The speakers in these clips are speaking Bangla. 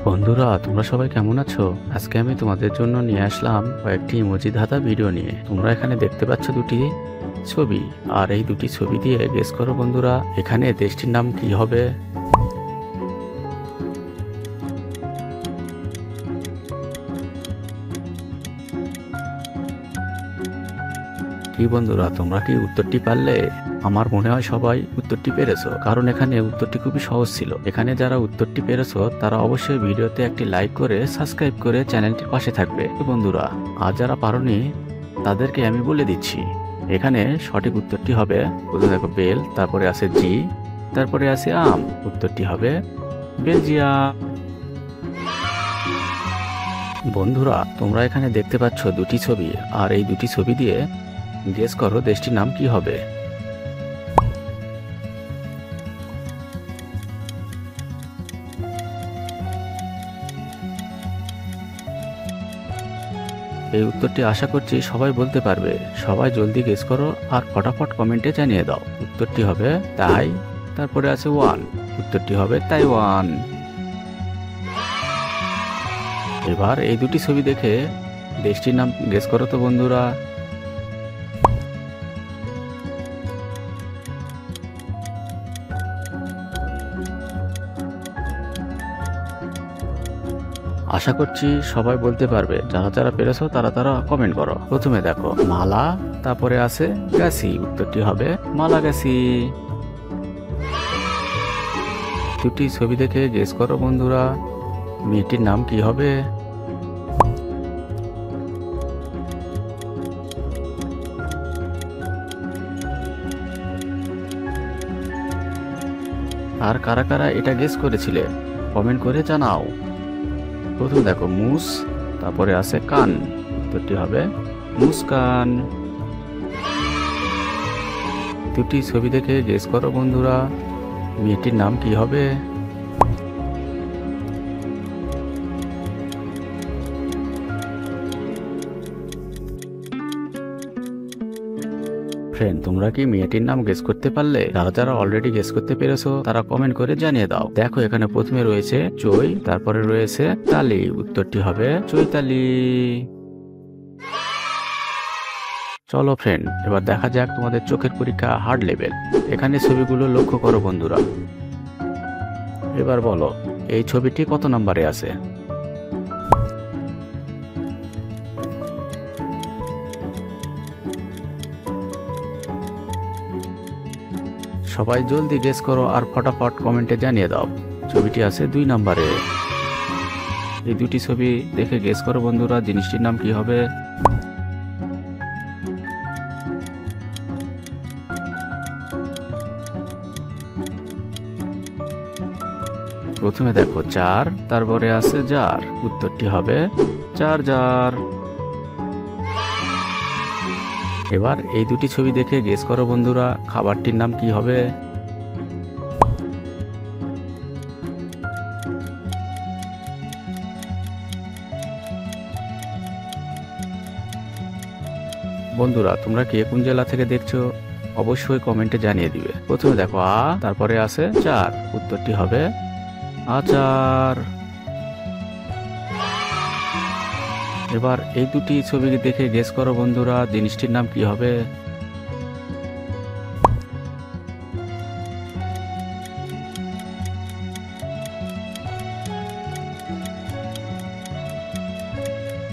বন্ধুরা, তোমরা সবাই কেমন আছো? আজকে আমি তোমাদের জন্য নিয়ে আসলাম কয়েকটি ইমোজি ধাঁধা ভিডিও নিয়ে। তোমরা এখানে দেখতে পাচ্ছ দুটি ছবি, আর এই দুটি ছবি দিয়ে গেস করো বন্ধুরা, এখানে দেশটির নাম কি হবে। কি বন্ধুরা, তোমরা কি উত্তরটি পারলে? আমার মনে হয় সবাই উত্তরটি পেরেছো, কারণ এখানে উত্তরটি খুবই সহজ ছিল। এখানে যারা উত্তরটি পেরেছো তারা অবশ্যই ভিডিওতে একটি লাইক করে সাবস্ক্রাইব করে চ্যানেলটির পাশে থাকবে। বন্ধুরা, আর যারা পারোনি তাদেরকে আমি বলে দিচ্ছি, এখানে সঠিক উত্তরটি হবে, প্রথমে দেখো বেল, তারপরে আছে জি, তারপরে আছে আম। উত্তরটি হবে বেলজিয়াম। বন্ধুরা, তোমরা এখানে দেখতে পাচ্ছ দুটি ছবি, আর এই দুটি ছবি দিয়ে গেস করো দেশটির নাম কি হবে। এই উত্তরটি আশা করছি সবাই বলতে পারবে। সবাই জলদি গেস করো আর ফটাফট কমেন্টে জানিয়ে দাও। উত্তরটি হবে তাই, তারপরে আছে ওয়ান। উত্তরটি হবে তাইওয়ান। এবার এই দুটি ছবি দেখে দেশটির নাম গেস করো তো বন্ধুরা। আশা করছি সবাই বলতে পারবে। যারা যারা পেরেছো তারা তারা কমেন্ট করো। প্রথমে দেখো মালা, তারপরে আছে গাছি। উত্তরটি হবে মালাগাছি। দুটি ছবি দেখে গেস করো বন্ধুরা, মেয়েটির নাম কি হবে। আর কারা কারা এটা গেস করেছিলে কমেন্ট করে জানাও। প্রথম দেখো মুস, তারপরে আছে কান। উত্তরটি হবে মুস্কান। দুটি ছবি দেখে গেস করো বন্ধুরা, মেয়েটির নাম কি হবে। ফ্রেন্ড, তোমরা কি মেয়েটির নাম গেস করতে পারলে? যারা যারা অলরেডি গেস করতে পেরেছো তারা কমেন্ট করে জানিয়ে দাও। দেখো এখানে প্রথমে রয়েছে চই, তারপরে রয়েছে তালি। উত্তরটি হবে চৈতালি। চলো ফ্রেন্ড, এবার দেখা যাক তোমাদের চোখের পরীক্ষা হার্ড লেভেল। এখানে ছবিগুলো লক্ষ্য করো বন্ধুরা। এবার বলো এই ছবিটি কত নম্বরে আছে। সবাই জলদি গেস করো আর ফটাফট কমেন্টে জানিয়ে দাও। ছবিটি আছে 2 নম্বরে। এই দুটি ছবি দেখে গেস করো বন্ধুরা, জিনিসটির নাম কি হবে। প্রথমে দেখো চার, তারপরে আছে জার। উত্তরটি হবে চার্জার। এবার এই দুটি ছবি দেখে গেস করো বন্ধুরা, খাবারটির নাম কি হবে। বন্ধুরা, তোমরা কে কোন জেলা থেকে দেখছো অবশ্যই কমেন্টে জানিয়ে দিবে। প্রথমে দেখো আ, তারপরে আছে চার। উত্তরটি হবে আচার। এবার এই দুটি ছবি দেখে গেস করো বন্ধুরা, জিনিসটির নাম কি হবে।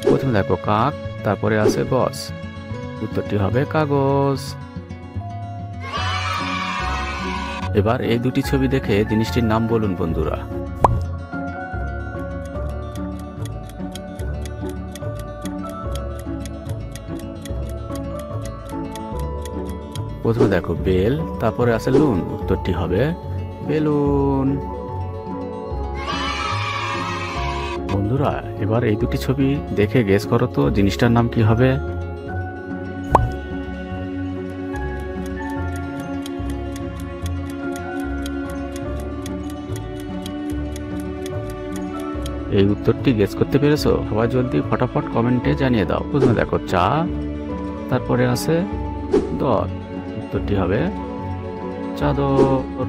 প্রথমে দেখো কাক, তারপরে আছে গছ। উত্তরটি হবে কাগজ। এবার এই দুটি ছবি দেখে জিনিসটির নাম বলুন বন্ধুরা। প্রথমে দেখো বেল, তারপরে আছে লুন। উত্তরটি হবে বেলুন। বন্ধুরা, এবার এই দুটি ছবি দেখে গেস করো তো জিনিসটার নাম কি হবে। এই উত্তরটি গেস করতে পেরেছো? সবাই জলদি ফটাফট কমেন্টে জানিয়ে দাও। প্রথমে দেখো চা, তারপরে আছে দর। উত্তরটি হবে চাদর।